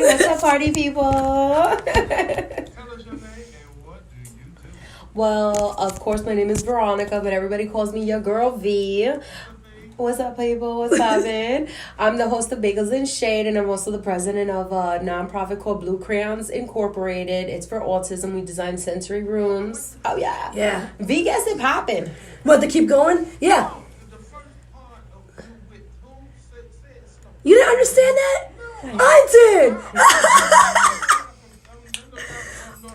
Hi, what's up, party people? Tell us your name and what do you do? Well, of course, my name is Veronica, but everybody calls me your girl V. What's up, people? What's happening? I'm the host of Bagels and Shade, and I'm also the president of a nonprofit called Blue Crayons Incorporated. It's for autism. We design sensory rooms. Oh, yeah. Yeah. V gets it popping. What, to keep going? Yeah. The first part of who with who said something. You didn't understand that? I did.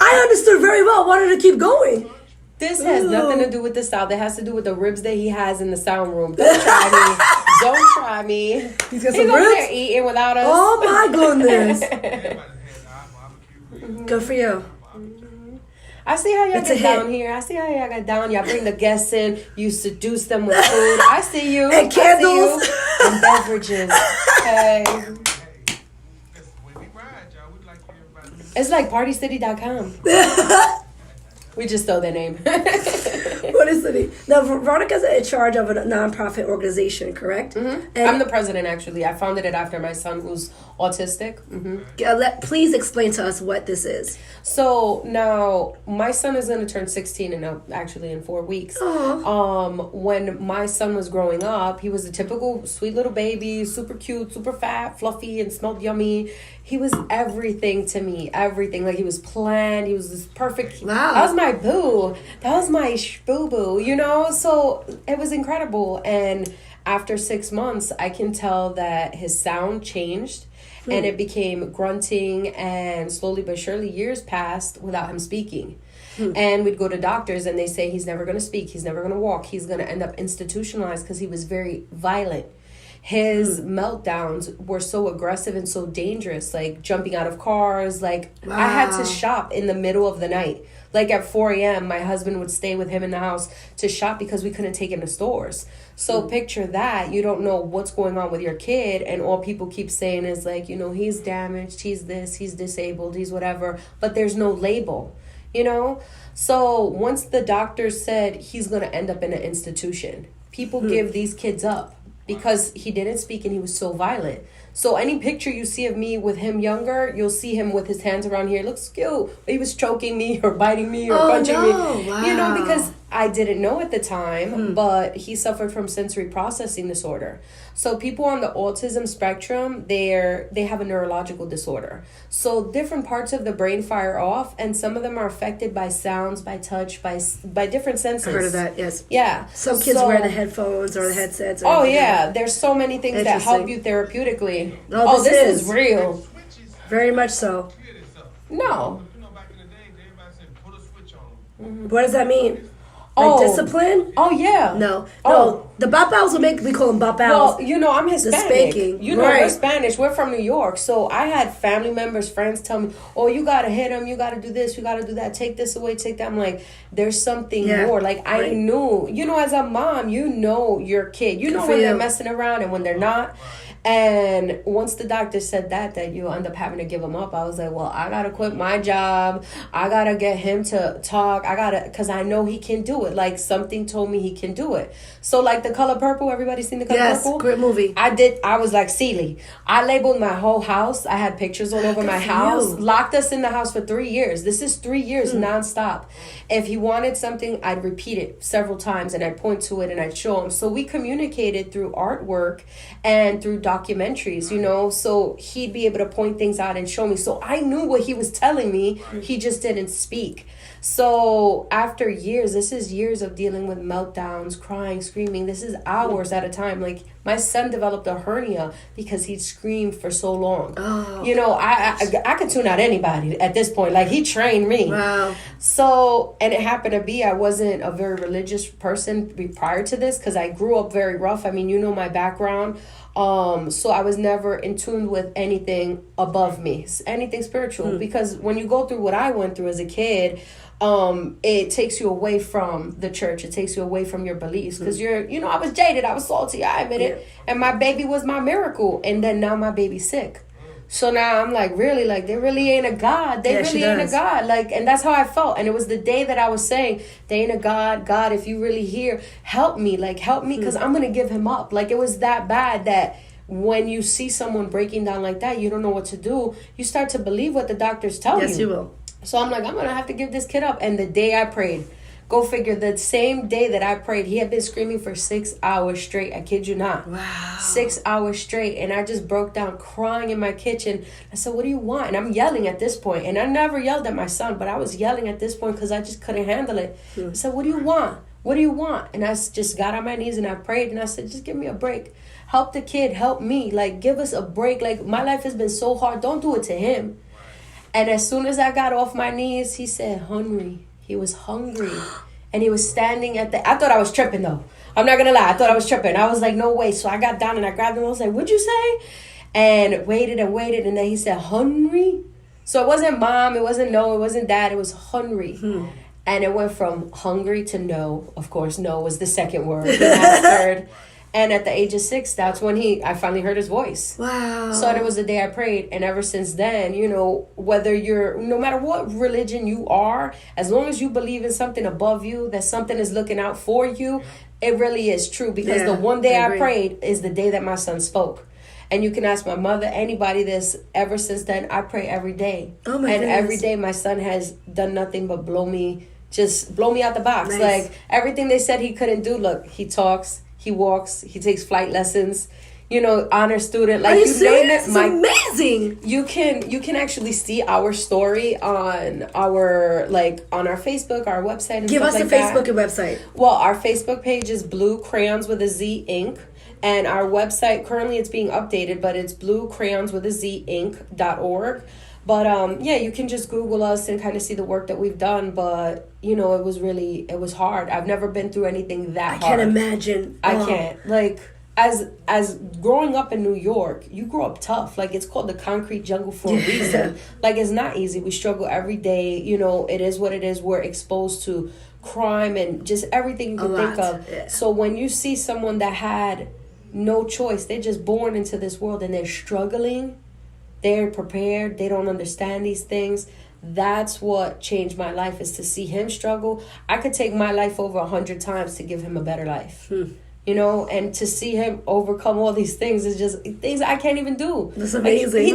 I understood very well. Wanted to keep going. This has nothing to do with the sound. That has to do with the ribs that he has in the sound room. Don't try me. Don't try me. He's got He's some over there ribs. eating without us. Oh my goodness. Everybody had barbecue. Good for you. I see how y'all It's a get hit. down here. I see how y'all get down. Y'all bring the guests in. You seduce them with food. I see you. And candles. I see you. And beverages. Hey. Hey, listen, when we ride, y'all, we like everybody. It's like partycity.com. We just stole their name. What is it? Now, Veronica's in charge of a nonprofit organization, correct? I'm And the president, actually. I founded it after my son, who's autistic. please explain to us what this is. So now my son is going to turn 16 in 4 weeks. When my son was growing up, he was a typical sweet little baby, super cute, super fat, fluffy, and smelled yummy. He was everything to me, everything. Like, he was planned. He was this perfect. Wow. That was my boo. That was my boo, you know? So it was incredible. And after 6 months, I can tell that his sound changed. And it became grunting, and slowly but surely years passed without him speaking. And we'd go to doctors and they say he's never going to speak, he's never going to walk, he's going to end up institutionalized because he was very violent. His meltdowns were so aggressive and so dangerous, like jumping out of cars. Like, I had to Wow. shop in the middle of the night. Like, at 4 a.m., my husband would stay with him in the house to shop because we couldn't take him to stores. So picture that. You don't know what's going on with your kid, and all people keep saying is, like, you know, he's damaged, he's this, he's disabled, he's whatever. But there's no label, you know? So once the doctor said he's going to end up in an institution, people give these kids up because he didn't speak and he was so violent. So any picture you see of me with him younger, you'll see him with his hands around here. It looks cute. But he was choking me or biting me or punching me. Wow. You know, because I didn't know at the time, but he suffered from sensory processing disorder. So people on the autism spectrum, they have a neurological disorder. So different parts of the brain fire off, and some of them are affected by sounds, by touch, by different senses. I heard of that, yes. Yeah. Some kids So- wear the headphones or the headsets. Or Oh whatever. yeah, there's so many things that help Interesting. you therapeutically. Oh, this is is. real. Switches. Very much so. Hear this up. No. You know, back in the day, everybody said, put a switch on. What does that mean? Like Oh. discipline? Oh yeah. No. Oh. No. The bapaos will make, we call them bapaos. Well, you know, I'm Hispanic. spanking, You know, right. we're Spanish. We're from New York. So I had family members, friends tell me, oh, you got to hit him. You got to do this. You got to do that. Take this away. Take that. I'm like, there's something Yeah, more. Like, I right. knew, you know, as a mom, you know your kid. You know for when they're you. messing around and when they're not. And once the doctor said that you end up having to give him up, I was like, well, I got to quit my job. I got to get him to talk. Because I know he can do it. Like, something told me he can do it. So, like, The Color Purple, everybody seen The Color Yes, Purple? great movie. I was like Celie. I labeled my whole house. I had pictures all over my for house. you. Locked us in the house for 3 years. This is 3 years nonstop. If he wanted something, I'd repeat it several times and I'd point to it and I'd show him. So we communicated through artwork and through documentaries, you know, so he'd be able to point things out and show me. So I knew what he was telling me. He just didn't speak. So after years, this is years of dealing with meltdowns, crying, screaming. This is hours at a time. Like, my son developed a hernia because he'd screamed for so long. Oh, you know, I could tune out anybody at this point. Like, he trained me. Wow. So, and it happened to be, I wasn't a very religious person prior to this because I grew up very rough. I mean, you know my background. So I was never in tune with anything above me, anything spiritual. Because when you go through what I went through as a kid, it takes you away from the church. It takes you away from your beliefs because I was jaded. I was salty. I admit it. And my baby was my miracle. And then now my baby's sick. So now I'm like, really? Like, there really ain't a God. They Yeah, she really ain't a does. God. Like, and that's how I felt. And it was the day that I was saying, there ain't a God. God, if you really here, help me. Like, help me because I'm going to give him up. Like, it was that bad that when you see someone breaking down like that, you don't know what to do. You start to believe what the doctors tell you. Yes, you will. So I'm like, I'm going to have to give this kid up. And the day I prayed, go figure, the same day that I prayed, he had been screaming for 6 hours straight. I kid you not. Wow. 6 hours straight. And I just broke down crying in my kitchen. I said, what do you want? And I'm yelling at this point. And I never yelled at my son, but I was yelling at this point because I just couldn't handle it. I said, what do you want? What do you want? And I just got on my knees and I prayed and I said, just give me a break. Help the kid. Help me. Like, give us a break. Like, my life has been so hard. Don't do it to him. And as soon as I got off my knees, he said, hungry. He was hungry. And he was standing at the... I thought I was tripping, though. I'm not going to lie. I thought I was tripping. I was like, no way. So I got down and I grabbed him. I was like, what'd you say? And waited. And then he said, hungry? So it wasn't mom. It wasn't no. It wasn't dad. It was hungry. And it went from hungry to no. Of course, no was the second word. And that's third. And at the age of 6, that's when I finally heard his voice. Wow. So it was the day I prayed. And ever since then, whether no matter what religion you are, as long as you believe in something above you, that something is looking out for you, it really is true. Because the one day I prayed is the day that my son spoke. And you can ask my mother, anybody this, ever since then, I pray every day. Oh my And goodness. every day my son has done nothing but blow me out the box. Nice. Like, everything they said he couldn't do, look, he talks. He walks. He takes flight lessons. Honor student. Like, Are you name serious? it. It's amazing. You can actually see our story on our Facebook, our website, and Give stuff us like the Facebook that. and website. Well, our Facebook page is Blue Crayons with a Z Inc. And our website, currently it's being updated, but it's bluecrayonswithaz.org. But you can just Google us and kind of see the work that we've done. But it was hard. I've never been through anything that hard. I can't imagine. I can't. Like, as growing up in New York, you grow up tough. Like, it's called the concrete jungle for a reason. Like, it's not easy. We struggle every day. It is what it is. We're exposed to crime and just everything you can think of. Yeah. So when you see someone that had no choice, they're just born into this world and they're struggling. They're prepared. They don't understand these things. That's what changed my life, is to see him struggle. I could take my life over 100 times to give him a better life. And to see him overcome all these things is just things I can't even do. That's amazing. He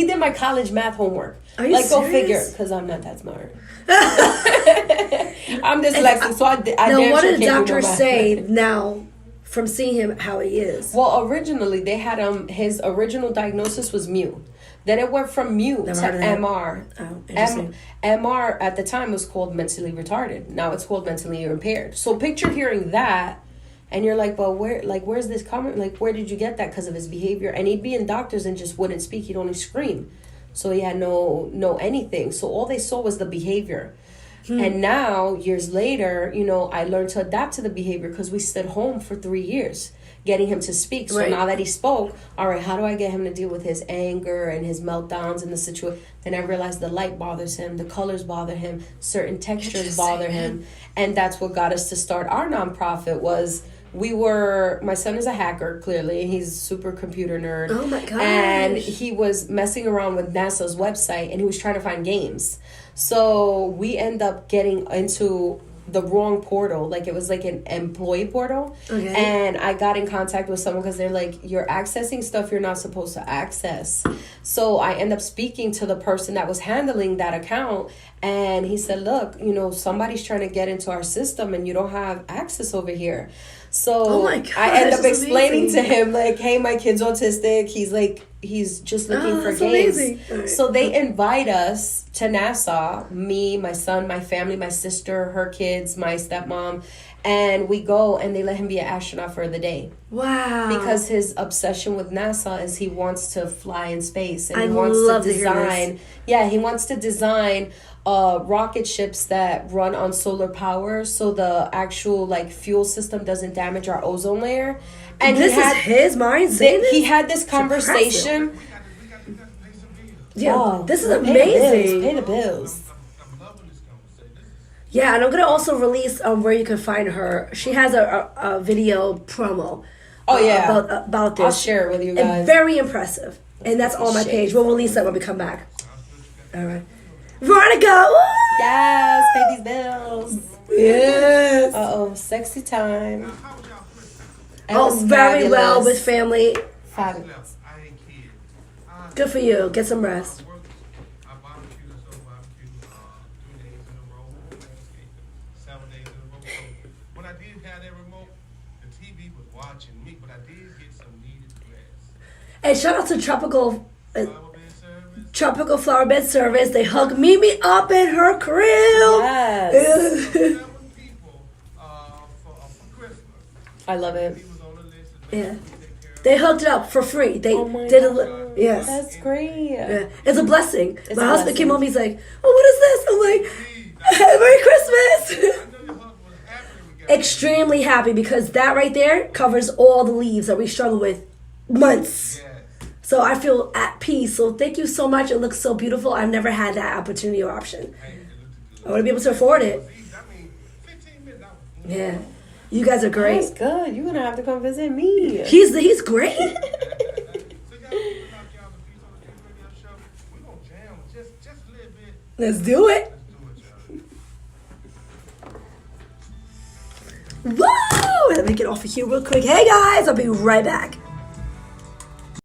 did my college math homework. Are you Go serious? figure, because I'm not that smart. I'm dyslexic, so I Now, damn what sure did can't the do no doctors math. say now from seeing him how he is? Well, originally they had his original diagnosis was mute. Then it went from mute Never to heard of that. MR. Oh, interesting. MR at the time was called mentally retarded. Now it's called mentally impaired. So picture hearing that, and you're like, well, where's this coming? Like, where did you get that? Because of his behavior. And he'd be in doctors and just wouldn't speak. He'd only scream. So he had no anything. So all they saw was the behavior. And now, years later, I learned to adapt to the behavior because we stood home for 3 years getting him to speak. So Right. now that he spoke, all right, how do I get him to deal with his anger and his meltdowns and the situation? Then I realized the light bothers him, the colors bother him, certain textures bother him. And that's what got us to start our nonprofit. Was my son is a hacker, clearly. He's a super computer nerd. Oh my gosh. And he was messing around with NASA's website and he was trying to find games. So we end up getting into the wrong portal. Like, it was like an employee portal. Okay. And I got in contact with someone because they're like, you're accessing stuff you're not supposed to access. So I end up speaking to the person that was handling that account. And he said, look, somebody's trying to get into our system and you don't have access over here. So Oh my gosh, I end up that's explaining amazing. to him, like, hey, my kid's autistic. He's just looking for that's games. amazing. All right. So they invite us to Nassau, me, my son, my family, my sister, her kids, my stepmom, and we go and they let him be an astronaut for the day. Wow. Because his obsession with NASA is he wants to fly in space and I he wants love to to hear design. Yeah, he wants to design rocket ships that run on solar power, so the actual fuel system doesn't damage our ozone layer. And this is his mind saying this? he had this conversation. We got to pay some bills. Yeah, Oh, this is pay the bills, amazing. Pay the bills. I'm loving this conversation. This is Yeah, and I'm gonna also release where you can find her. She has a video promo. Oh, yeah. about this. I'll share it with you guys. And very impressive, and that's on my Shit. page. We'll release that when we come back. All right, Veronica. Woo! Yes, pay these bills. Yes. Uh-oh, sexy time. how was y'all Christmas? It Oh, was very well fabulous. with family. Fabulous. slept. I ain't kid. Good for you. Get some rest. I barbecued or so barbecue 3 days in a row, landscaping 7 days in a row. So when I did have that remote, the TV was watching me, but I did get some needed rest. And shout out to Flower bed service. Tropical Flower Bed Service. They hug Mimi up in her crib. Yes. 7 people for Christmas. I love it. He was on the list. Yeah. They hooked it up for free. They Oh my did God. yes. That's great. Yeah. It's a blessing. It's My a husband blessing. came home. He's like, "Oh, what is this?" I'm like, "Merry Christmas." I know your husband was happy we got Extremely happy because that right there covers all the leaves that we struggle with months. Yes. So I feel at peace. So thank you so much. It looks so beautiful. I've never had that opportunity or option. Hey, it looked I good. want to be able to afford it. I mean, 15 minutes. I was Yeah. You guys are That's great. good. You're gonna have to come visit me. He's great. So y'all knock y'all the piece on the King Radio Show. We gonna jam just a little bit. Let's do it. Let's do it, y'all. Woo! Let me get off of here real quick. Hey guys, I'll be right back.